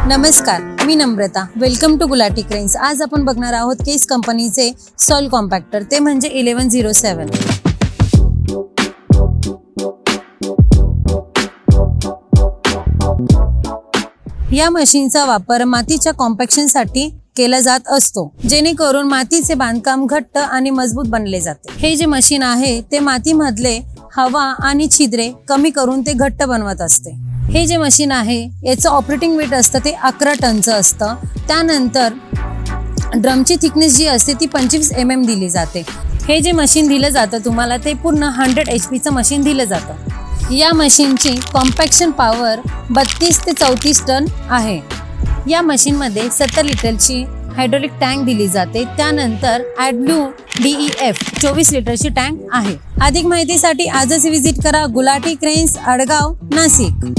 नमस्कार, मी Namrata. Welcome to Gulati Cranes. आज आपण बघणार आहोत केस कंपनीचे सॉइल कॉम्पॅक्टर, ते म्हणजे 1107. या मशीनचा वापर मातीच्या कॉम्पॅक्शनसाठी केला जात असतो, जेणेकरून मातीचे बांधकाम घट्ट आणि मजबूत बनले जाते. हे जे मशीन आहे ते मातीमधले हवा आणि छिद्रे कमी करून ते घट्ट बनवत असते. हे जे मशीन आहे याचं ऑपरेटिंग वेट असतं ते 11 टनचं असतं. त्यानंतर ड्रमची थिकनेस जी असते ती 25 mm दिली जाते. हे जे मशीन दिलं जातं तुम्हाला ते पूर्ण 100 HP मशीन दिलं जातं. या मशीनची कॉम्पॅक्शन पॉवर 32 ते 34 टन आहे. या मशीनमध्ये 70 लिटरची हायड्रोलिक टँक दिली जाते. त्यानंतर AdBlue DEF 24 लिटरची टँक आहे. अधिक माहितीसाठी आजच व्हिजिट करा गुलाटी क्रेन्स, अडगाव, नाशिक.